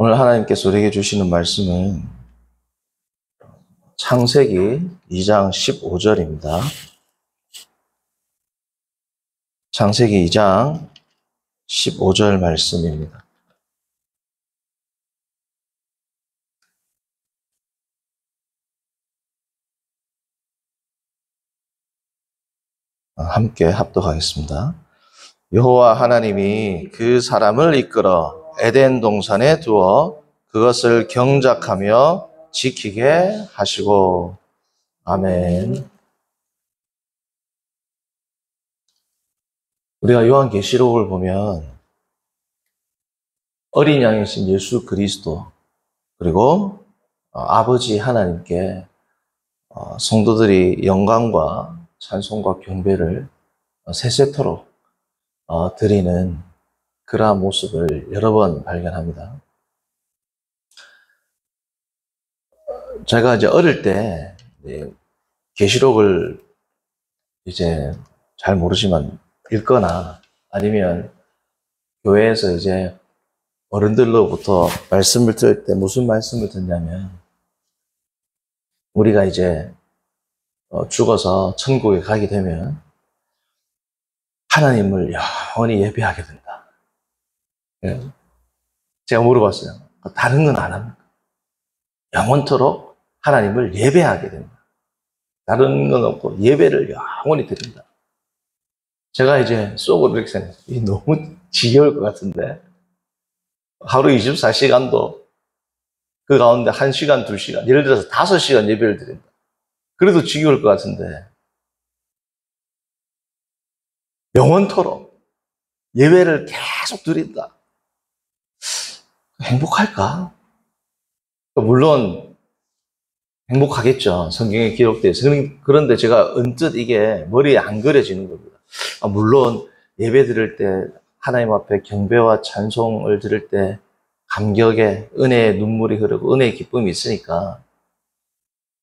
오늘 하나님께서 우리에게 주시는 말씀은 창세기 2장 15절입니다. 창세기 2장 15절 말씀입니다. 함께 합독하겠습니다. 여호와 하나님이 그 사람을 이끌어 에덴 동산에 두어 그것을 경작하며 지키게 하시고. 아멘. 우리가 요한계시록을 보면 어린 양이신 예수 그리스도 그리고 아버지 하나님께 성도들이 영광과 찬송과 경배를 세세토록 드리는 그러한 모습을 여러 번 발견합니다. 제가 이제 어릴 때 계시록을 이제 잘 모르지만 읽거나 아니면 교회에서 이제 어른들로부터 말씀을 들을 때 무슨 말씀을 듣냐면 우리가 이제 죽어서 천국에 가게 되면 하나님을 영원히 예배하게 된다. 제가 물어봤어요. 다른 건 안 합니까? 영원토록 하나님을 예배하게 된다. 다른 건 없고 예배를 영원히 드린다. 제가 이제 속으로 이렇게 생각했어요. 이 너무 지겨울 것 같은데 하루 24시간도 그 가운데 1시간, 2시간, 예를 들어서 5시간 예배를 드린다. 그래도 지겨울 것 같은데 영원토록 예배를 계속 드린다. 행복할까? 물론 행복하겠죠. 성경에 기록되어 있어요. 그런데 제가 언뜻 이게 머리에 안 그려지는 겁니다. 물론 예배 드릴 때 하나님 앞에 경배와 찬송을 드릴 때 감격의 은혜의 눈물이 흐르고 은혜의 기쁨이 있으니까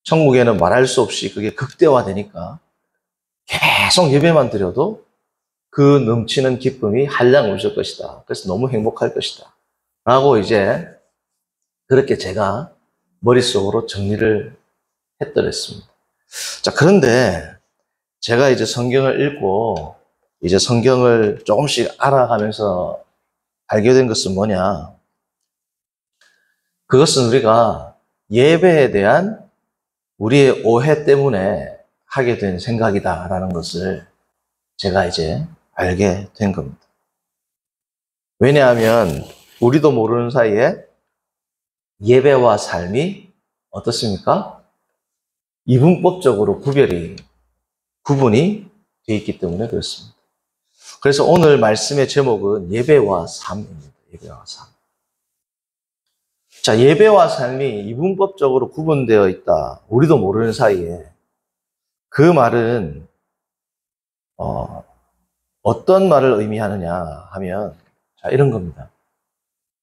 천국에는 말할 수 없이 그게 극대화되니까 계속 예배만 드려도 그 넘치는 기쁨이 한량없을 것이다. 그래서 너무 행복할 것이다. 라고 이제 그렇게 제가 머릿속으로 정리를 했더랬습니다. 자, 그런데 제가 이제 성경을 읽고 이제 성경을 조금씩 알아가면서 알게 된 것은 뭐냐? 그것은 우리가 예배에 대한 우리의 오해 때문에 하게 된 생각이다라는 것을 제가 이제 알게 된 겁니다. 왜냐하면 우리도 모르는 사이에 예배와 삶이 어떻습니까? 이분법적으로 구분이 되어 있기 때문에 그렇습니다. 그래서 오늘 말씀의 제목은 예배와 삶입니다. 예배와 삶. 자, 예배와 삶이 이분법적으로 구분되어 있다. 우리도 모르는 사이에 그 말은 어떤 말을 의미하느냐 하면 자, 이런 겁니다.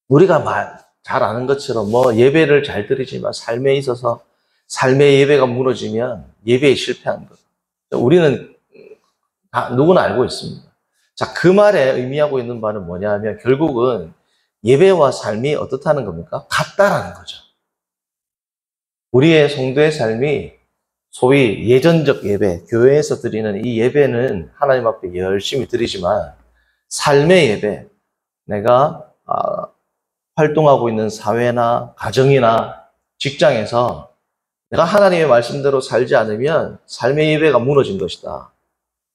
우리가 잘 아는 것처럼 예배를 잘 드리지만 삶에 있어서 삶의 예배가 무너지면 예배에 실패한 것. 우리는 누구나 알고 있습니다. 자, 그 말에 의미하고 있는 바는 뭐냐 하면 결국은 예배와 삶이 어떻다는 겁니까? 같다라는 거죠. 우리의 성도의 삶이 소위 예전적 예배, 교회에서 드리는 이 예배는 하나님 앞에 열심히 드리지만 삶의 예배, 내가 활동하고 있는 사회나 가정이나 직장에서 내가 하나님의 말씀대로 살지 않으면 삶의 예배가 무너진 것이다.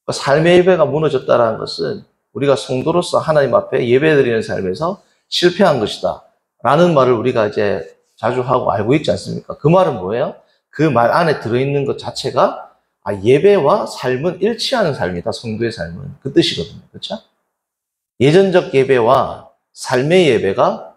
삶의 예배가 무너졌다는 것은 우리가 성도로서 하나님 앞에 예배드리는 삶에서 실패한 것이다. 라는 말을 우리가 이제 자주 하고 알고 있지 않습니까? 그 말은 뭐예요? 그 말 안에 들어있는 것 자체가 예배와 삶은 일치하는 삶이다. 성도의 삶은. 그 뜻이거든요. 그렇죠? 예전적 예배와 삶의 예배가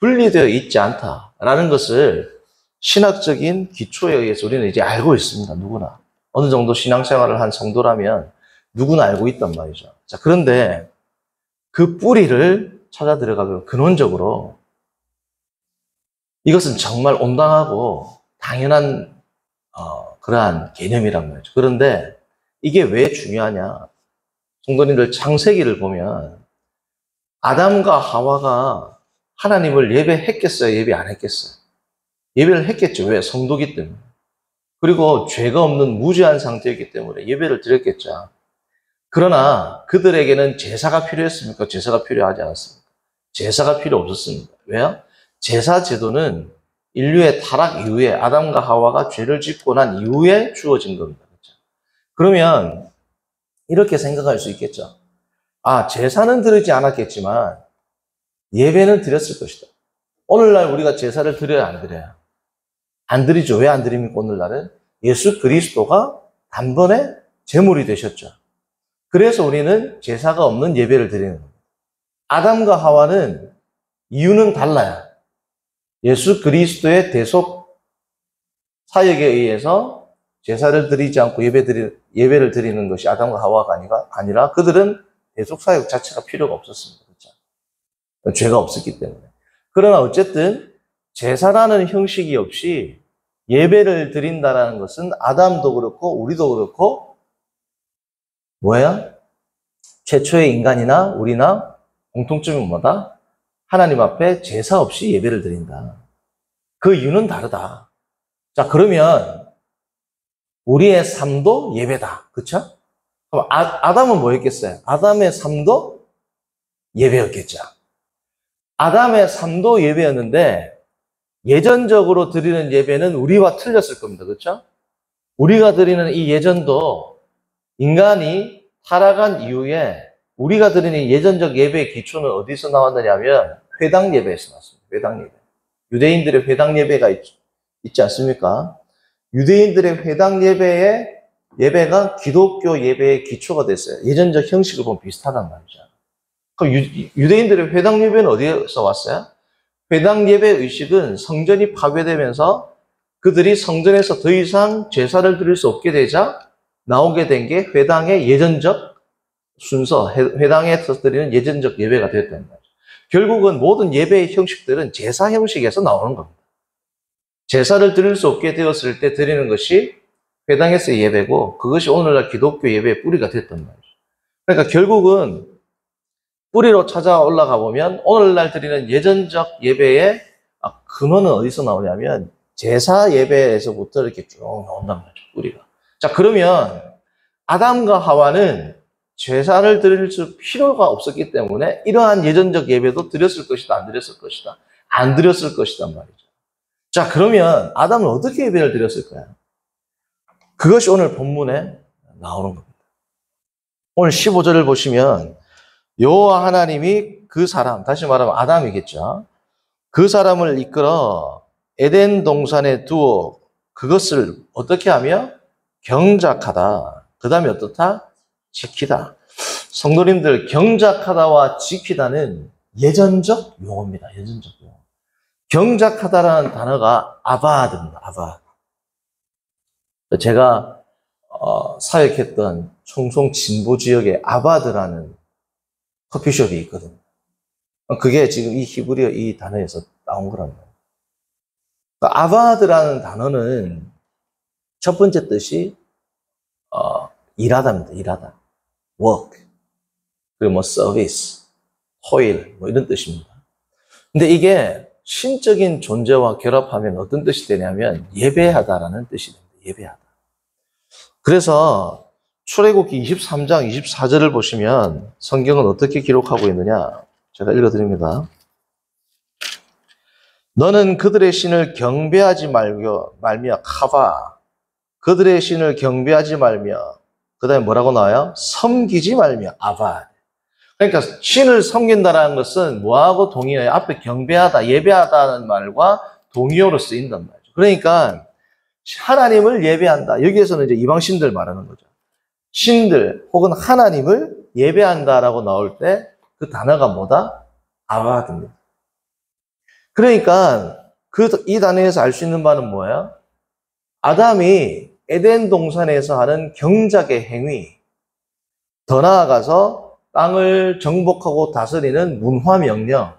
분리되어 있지 않다라는 것을 신학적인 기초에 의해서 우리는 이제 알고 있습니다. 누구나. 어느 정도 신앙생활을 한 성도라면 누구나 알고 있단 말이죠. 자, 그런데 그 뿌리를 찾아 들어가면 근원적으로 이것은 정말 온당하고 당연한 그러한 개념이란 말이죠. 그런데 이게 왜 중요하냐? 성도님들 창세기를 보면 아담과 하와가 하나님을 예배했겠어요? 예배 안 했겠어요? 예배를 했겠죠. 왜? 성도기 때문에. 그리고 죄가 없는 무죄한 상태였기 때문에 예배를 드렸겠죠. 그러나 그들에게는 제사가 필요했습니까? 제사가 필요하지 않았습니까? 제사가 필요 없었습니다. 왜요? 제사 제도는 인류의 타락 이후에 아담과 하와가 죄를 짓고 난 이후에 주어진 겁니다. 그렇죠? 그러면 이렇게 생각할 수 있겠죠. 아, 제사는 드리지 않았겠지만 예배는 드렸을 것이다. 오늘날 우리가 제사를 드려야 안 드려요? 안 드리죠. 왜 안 드립니까? 오늘날은 예수 그리스도가 단번에 제물이 되셨죠. 그래서 우리는 제사가 없는 예배를 드리는 겁니다. 아담과 하와는 이유는 달라요. 예수 그리스도의 대속 사역에 의해서 제사를 드리지 않고 예배를 드리는 것이 아담과 하와가 아니라 그들은 대속 사역 자체가 필요가 없었습니다. 그렇죠? 죄가 없었기 때문에. 그러나 어쨌든 제사라는 형식이 없이 예배를 드린다는 것은 아담도 그렇고 우리도 그렇고 뭐야? 최초의 인간이나 우리나 공통점이 뭐다? 하나님 앞에 제사 없이 예배를 드린다. 그 이유는 다르다. 자, 그러면 우리의 삶도 예배다. 그쵸? 그럼 아담은 뭐였겠어요? 아담의 삶도 예배였겠죠. 아담의 삶도 예배였는데 예전적으로 드리는 예배는 우리와 틀렸을 겁니다. 그렇죠? 우리가 드리는 이 예전도 인간이 타락한 이후에 우리가 드리는 예전적 예배의 기초는 어디서 나왔느냐면 회당 예배에서 나왔습니다. 회당 예배. 유대인들의 회당 예배가 있지 않습니까? 유대인들의 회당 예배가 기독교 예배의 기초가 됐어요. 예전적 형식을 보면 비슷하단 말이죠. 그럼 유대인들의 회당 예배는 어디에서 왔어요? 회당 예배 의식은 성전이 파괴되면서 그들이 성전에서 더 이상 제사를 드릴 수 없게 되자 나오게 된 게 회당의 예전적 순서, 회당에서 드리는 예전적 예배가 되었단 말이죠. 결국은 모든 예배의 형식들은 제사 형식에서 나오는 겁니다. 제사를 드릴 수 없게 되었을 때 드리는 것이 회당에서의 예배고 그것이 오늘날 기독교 예배의 뿌리가 됐단 말이죠. 그러니까 결국은 뿌리로 찾아 올라가 보면 오늘날 드리는 예전적 예배의 근원은 어디서 나오냐면 제사 예배에서부터 이렇게 쭉 나온단 말이죠. 뿌리가. 자, 그러면 아담과 하와는 제사를 드릴 필요가 없었기 때문에 이러한 예전적 예배도 드렸을 것이다, 안 드렸을 것이다? 안 드렸을 것이단 말이죠. 자, 그러면 아담은 어떻게 예배를 드렸을까요? 그것이 오늘 본문에 나오는 겁니다. 오늘 15절을 보시면 여호와 하나님이 그 사람, 다시 말하면 아담이겠죠. 그 사람을 이끌어 에덴 동산에 두어 그것을 어떻게 하며 경작하다. 그 다음에 어떻다? 지키다. 성도님들, 경작하다와 지키다는 예전적 용어입니다. 예전적 용어. 경작하다라는 단어가 아바드입니다. 아바드. 제가 사역했던 청송 진보 지역에 아바드라는 커피숍이 있거든요. 그게 지금 이 히브리어 이 단어에서 나온 거란 말이에요. 그러니까 아바드라는 단어는 첫 번째 뜻이 일하다입니다. 일하다. work. 그리고 뭐 service, toil 뭐 이런 뜻입니다. 근데 이게 신적인 존재와 결합하면 어떤 뜻이 되냐면 예배하다라는 뜻이 됩니다. 예배하다. 그래서 출애굽기 23장 24절을 보시면 성경은 어떻게 기록하고 있느냐? 제가 읽어드립니다. 너는 그들의 신을 경배하지 말며 카바. 그들의 신을 경배하지 말며 그 다음에 뭐라고 나와요? 섬기지 말며 아바. 그러니까 신을 섬긴다는 것은 뭐하고 동의어요? 앞에 경배하다, 예배하다는 말과 동의어로 쓰인단 말이죠. 그러니까 하나님을 예배한다. 여기에서는 이제 이방신들 말하는 거죠. 신들 혹은 하나님을 예배한다라고 나올 때 그 단어가 뭐다? 아바드입니다. 그러니까 이 단어에서 알 수 있는 바는 뭐예요? 아담이 에덴 동산에서 하는 경작의 행위, 더 나아가서 땅을 정복하고 다스리는 문화명령,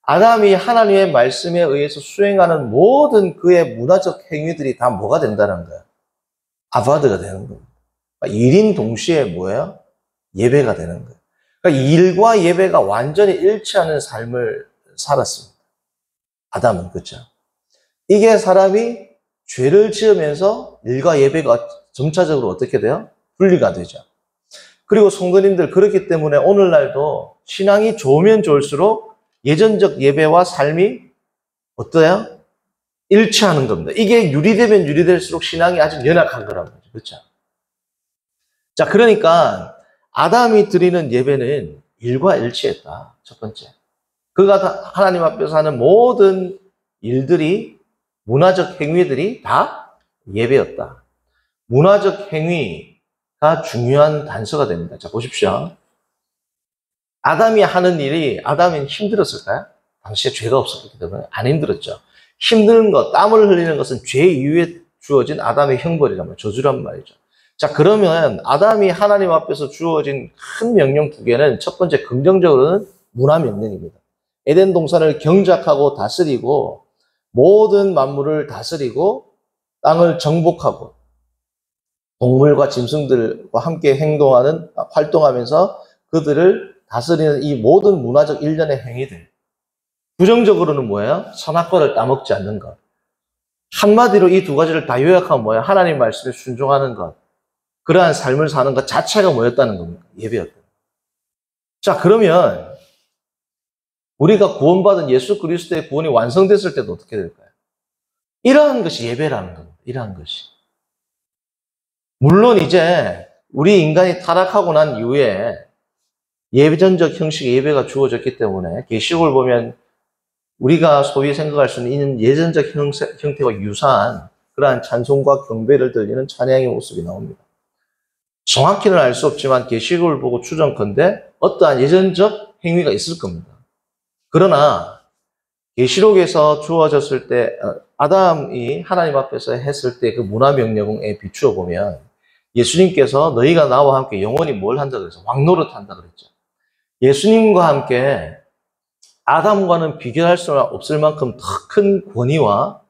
아담이 하나님의 말씀에 의해서 수행하는 모든 그의 문화적 행위들이 다 뭐가 된다는 거예요? 아바드가 되는 겁니다. 일인 동시에 뭐예요? 예배가 되는 거예요. 그러니까 일과 예배가 완전히 일치하는 삶을 살았습니다. 아담은, 그렇죠? 이게 사람이 죄를 지으면서 일과 예배가 점차적으로 어떻게 돼요? 분리가 되죠. 그리고 성도님들, 그렇기 때문에 오늘날도 신앙이 좋으면 좋을수록 예전적 예배와 삶이 어때요? 일치하는 겁니다. 이게 유리되면 유리될수록 신앙이 아주 연약한 거란 거죠. 그렇죠? 자, 그러니까 아담이 드리는 예배는 일과 일치했다. 첫 번째. 그가 하나님 앞에서 하는 모든 일들이, 문화적 행위들이 다 예배였다. 문화적 행위가 중요한 단서가 됩니다. 자, 보십시오. 아담이 하는 일이, 아담은 힘들었을까요? 당시에 죄가 없었기 때문에 안 힘들었죠. 힘든 것, 땀을 흘리는 것은 죄 이후에 주어진 아담의 형벌이란 말이죠. 저주란 말이죠. 자, 그러면 아담이 하나님 앞에서 주어진 큰 명령 두 개는, 첫 번째 긍정적으로는 문화 명령입니다. 에덴 동산을 경작하고 다스리고 모든 만물을 다스리고 땅을 정복하고 동물과 짐승들과 함께 활동하면서 그들을 다스리는 이 모든 문화적 일련의 행위들. 부정적으로는 뭐예요? 선악과를 따먹지 않는 것. 한마디로 이 두 가지를 다 요약하면 뭐예요? 하나님 말씀에 순종하는 것. 그러한 삶을 사는 것 자체가 뭐였다는 겁니까? 예배였다. 자, 그러면 우리가 구원받은 예수 그리스도의 구원이 완성됐을 때도 어떻게 될까요? 이러한 것이 예배라는 겁니다. 이러한 것이. 물론 이제 우리 인간이 타락하고 난 이후에 예전적 형식의 예배가 주어졌기 때문에 계시록을 보면 우리가 소위 생각할 수 있는 예전적 형태와 유사한 그러한 찬송과 경배를 드리는 찬양의 모습이 나옵니다. 정확히는 알 수 없지만 계시록을 보고 추정컨대 어떠한 예전적 행위가 있을 겁니다. 그러나 계시록에서 주어졌을 때 아담이 하나님 앞에서 했을 때 그 문화 명령에 비추어 보면 예수님께서 너희가 나와 함께 영원히 뭘 한다 그랬어요? 왕노릇 한다 그랬죠. 예수님과 함께 아담과는 비교할 수 없을 만큼 더 큰 권위와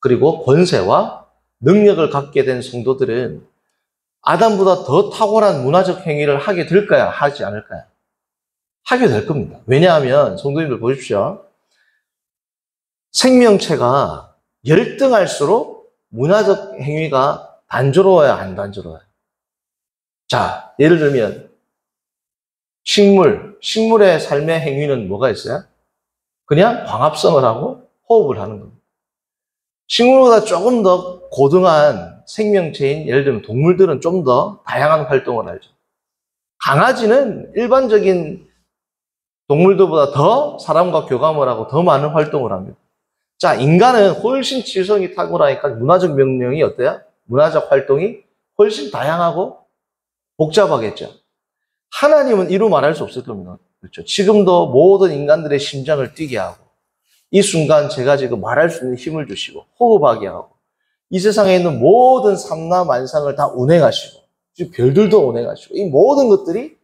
그리고 권세와 능력을 갖게 된 성도들은 아담보다 더 탁월한 문화적 행위를 하게 될까요? 하지 않을까요? 하게 될 겁니다. 왜냐하면 성도님들 보십시오. 생명체가 열등할수록 문화적 행위가 단조로워야 안 단조로워요. 자, 예를 들면 식물의 삶의 행위는 뭐가 있어요? 그냥 광합성을 하고 호흡을 하는 겁니다. 식물보다 조금 더 고등한 생명체인 예를 들면 동물들은 좀 더 다양한 활동을 하죠. 강아지는 일반적인 동물들보다 더 사람과 교감을 하고 더 많은 활동을 합니다. 자, 인간은 훨씬 지성이 탁월하니까 문화적 명령이 어때요? 문화적 활동이 훨씬 다양하고 복잡하겠죠. 하나님은 이루 말할 수 없을 겁니다. 그렇죠. 지금도 모든 인간들의 심장을 뛰게 하고 이 순간 제가 지금 말할 수 있는 힘을 주시고 호흡하게 하고 이 세상에 있는 모든 삼라만상을 다 운행하시고 별들도 운행하시고 이 모든 것들이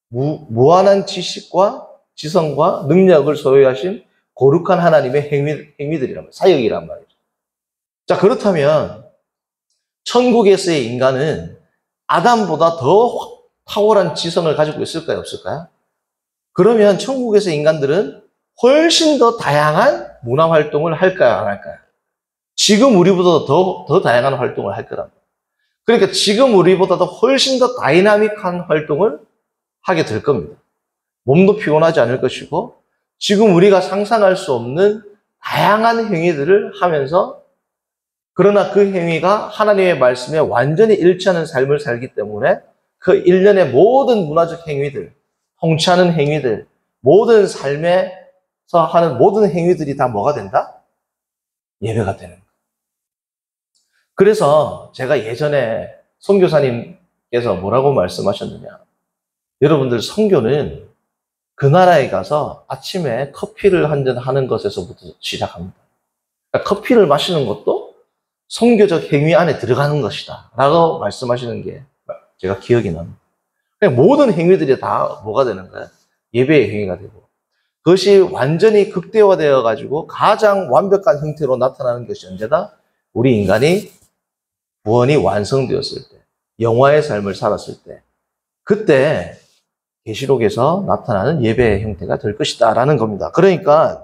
무한한 지식과 지성과 능력을 소유하신 거룩한 하나님의 행위들이란 말이에요. 사역이란 말이죠. 자, 그렇다면 천국에서의 인간은 아담보다 더 탁월한 지성을 가지고 있을까요? 없을까요? 그러면 천국에서 인간들은 훨씬 더 다양한 문화 활동을 할까요? 안 할까요? 지금 우리보다 더 다양한 활동을 할 거랍니다. 그러니까 지금 우리보다도 훨씬 더 다이나믹한 활동을 하게 될 겁니다. 몸도 피곤하지 않을 것이고 지금 우리가 상상할 수 없는 다양한 행위들을 하면서 그러나 그 행위가 하나님의 말씀에 완전히 일치하는 삶을 살기 때문에 그 일련의 모든 문화적 행위들, 통치하는 행위들, 모든 삶에서 하는 모든 행위들이 다 뭐가 된다? 예배가 되는 거예요. 그래서 제가 예전에 선교사님께서 뭐라고 말씀하셨느냐. 여러분들 선교는 그 나라에 가서 아침에 커피를 한 잔 하는 것에서부터 시작합니다. 그러니까 커피를 마시는 것도 선교적 행위 안에 들어가는 것이다 라고 말씀하시는 게 제가 기억이 납니다. 그냥 모든 행위들이 다 뭐가 되는 거예요? 예배의 행위가 되고 그것이 완전히 극대화되어 가지고 가장 완벽한 형태로 나타나는 것이 언제다? 우리 인간이 구원이 완성되었을 때, 영화의 삶을 살았을 때, 그때 계시록에서 나타나는 예배의 형태가 될 것이다 라는 겁니다. 그러니까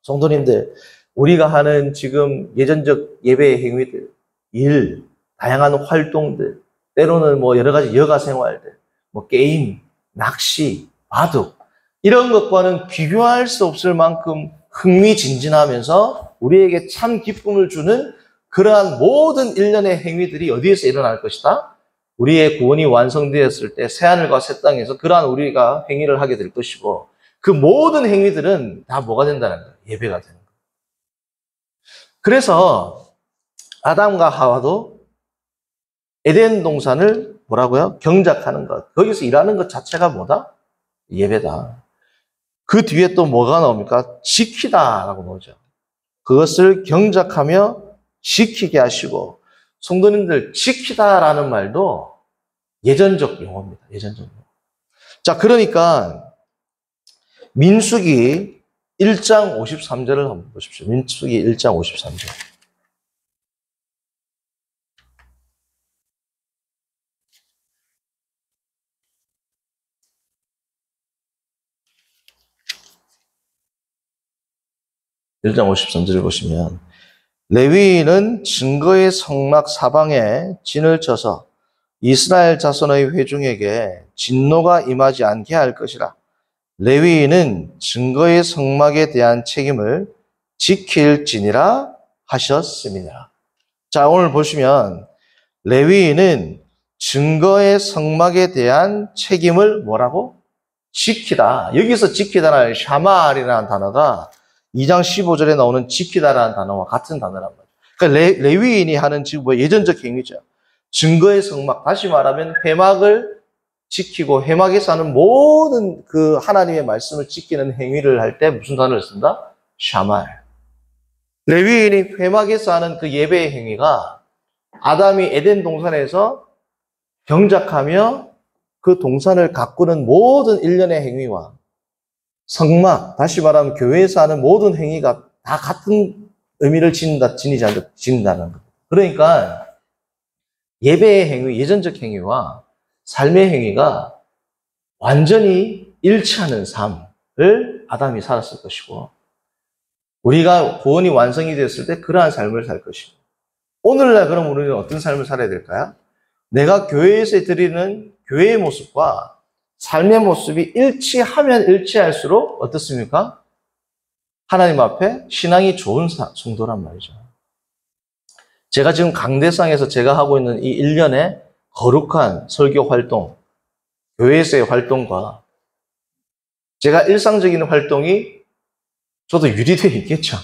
성도님들, 우리가 하는 지금 예전적 예배의 행위들, 일, 다양한 활동들, 때로는 뭐 여러 가지 여가 생활들, 뭐 게임, 낚시, 바둑, 이런 것과는 비교할 수 없을 만큼 흥미진진하면서 우리에게 참 기쁨을 주는 그러한 모든 일련의 행위들이 어디에서 일어날 것이다? 우리의 구원이 완성되었을 때 새하늘과 새 땅에서 그러한 우리가 행위를 하게 될 것이고, 그 모든 행위들은 다 뭐가 된다는 거예요? 예배가 되는 거예요. 그래서 아담과 하와도 에덴 동산을 뭐라고요? 경작하는 것. 거기서 일하는 것 자체가 뭐다? 예배다. 그 뒤에 또 뭐가 나옵니까? 지키다라고 나오죠. 그것을 경작하며 지키게 하시고, 성도님들, 지키다라는 말도 예전적 용어입니다. 예전적 용어. 자, 그러니까 민수기 1장 53절을 한번 보십시오. 민수기 1장 53절. (1장 53절을) 보시면, 레위인은 증거의 성막 사방에 진을 쳐서 이스라엘 자손의 회중에게 진노가 임하지 않게 할 것이라. 레위인은 증거의 성막에 대한 책임을 지킬지니라 하셨습니다. 자, 오늘 보시면 레위인은 증거의 성막에 대한 책임을 뭐라고? 지키다. 여기서 지키다는 샤말이라는 단어가 2장 15절에 나오는 지키다라는 단어와 같은 단어란 말이에요. 그러니까 레위인이 하는 지금 뭐 예전적 행위죠. 증거의 성막, 다시 말하면 회막을 지키고 회막에서 하는 모든 그 하나님의 말씀을 지키는 행위를 할 때 무슨 단어를 쓴다? 샤말. 레위인이 회막에서 하는 그 예배의 행위가 아담이 에덴 동산에서 경작하며 그 동산을 가꾸는 모든 일련의 행위와 성막, 다시 말하면 교회에서 하는 모든 행위가 다 같은 의미를 지닌다는 것. 그러니까 예배의 행위, 예전적 행위와 삶의 행위가 완전히 일치하는 삶을 아담이 살았을 것이고, 우리가 구원이 완성이 되었을 때 그러한 삶을 살 것이고, 오늘날 그럼 우리는 어떤 삶을 살아야 될까요? 내가 교회에서 드리는 교회의 모습과 삶의 모습이 일치하면 일치할수록 어떻습니까? 하나님 앞에 신앙이 좋은 성도란 말이죠. 제가 지금 강대상에서 제가 하고 있는 이 1년의 거룩한 설교 활동, 교회에서의 활동과 제가 일상적인 활동이 저도 유리되어 있겠죠.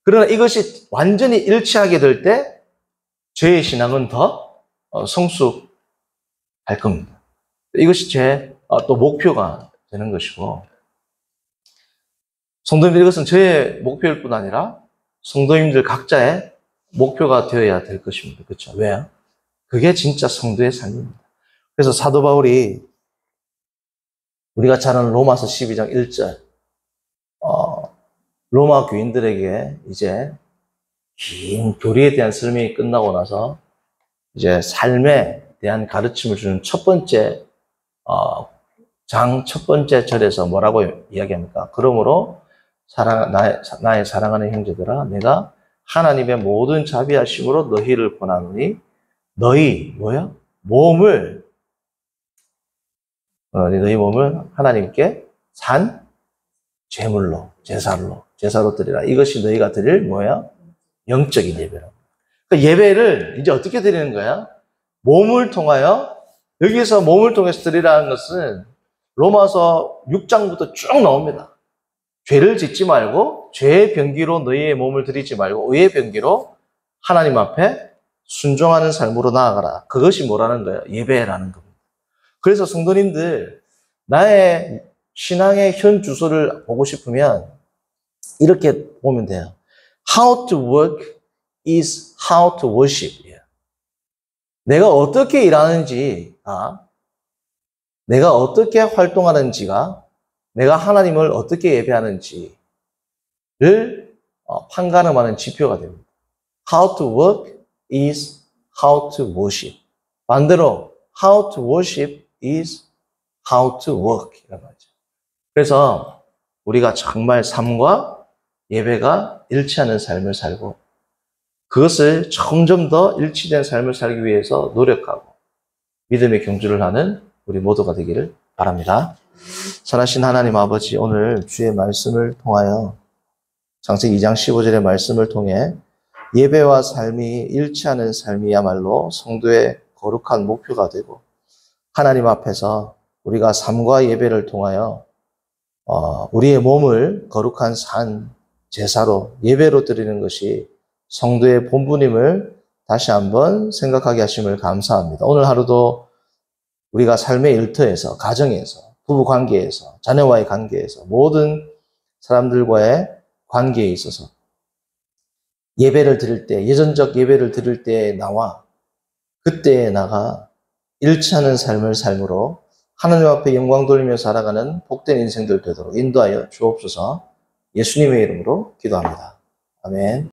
그러나 이것이 완전히 일치하게 될 때 저의 신앙은 더 성숙할 겁니다. 이것이 제 또 목표가 되는 것이고, 성도님들, 이것은 저의 목표일 뿐 아니라 성도님들 각자의 목표가 되어야 될 것입니다. 그렇죠? 왜요? 그게 진짜 성도의 삶입니다. 그래서 사도 바울이 우리가 잘 아는 로마서 12장 1절, 로마 교인들에게 이제 긴 교리에 대한 설명이 끝나고 나서 이제 삶에 대한 가르침을 주는 첫 번째 장 첫 번째 절에서 뭐라고 이야기합니까? 그러므로 나의 사랑하는 형제들아, 내가 하나님의 모든 자비하심으로 너희를 권하노니 너희 몸을 하나님께 산 제물로 제사로 드리라. 이것이 너희가 드릴 영적인 예배라고. 그러니까 예배를 이제 어떻게 드리는 거야? 몸을 통하여, 여기서 몸을 통해서 드리라는 것은 로마서 6장부터 쭉 나옵니다. 죄를 짓지 말고 죄의 병기로 너희의 몸을 드리지 말고 의의 병기로 하나님 앞에 순종하는 삶으로 나아가라. 그것이 뭐라는 거예요? 예배라는 겁니다. 그래서 성도님들, 나의 신앙의 현 주소를 보고 싶으면 이렇게 보면 돼요. How to work is how to worship. 내가 어떻게 일하는지, 내가 어떻게 활동하는지가 내가 하나님을 어떻게 예배하는지를 판가름하는 지표가 됩니다. How to work is how to worship. 반대로 how to worship is how to work. 이런 거죠. 그래서 우리가 정말 삶과 예배가 일치하는 삶을 살고 그것을 점점 더 일치된 삶을 살기 위해서 노력하고 믿음의 경주를 하는 우리 모두가 되기를 바랍니다. 선하신 하나님 아버지, 오늘 주의 말씀을 통하여 창세기 2장 15절의 말씀을 통해 예배와 삶이 일치하는 삶이야말로 성도의 거룩한 목표가 되고 하나님 앞에서 우리가 삶과 예배를 통하여 우리의 몸을 거룩한 산 제사로 예배로 드리는 것이 성도의 본분임을 다시 한번 생각하게 하심을 감사합니다. 오늘 하루도 우리가 삶의 일터에서, 가정에서, 부부 관계에서, 자녀와의 관계에서, 모든 사람들과의 관계에 있어서 예배를 드릴 때, 예전적 예배를 드릴 때 나와 그때에 나가 일치하는 삶을 삶으로 하나님 앞에 영광 돌리며 살아가는 복된 인생들 되도록 인도하여 주옵소서. 예수님의 이름으로 기도합니다. 아멘.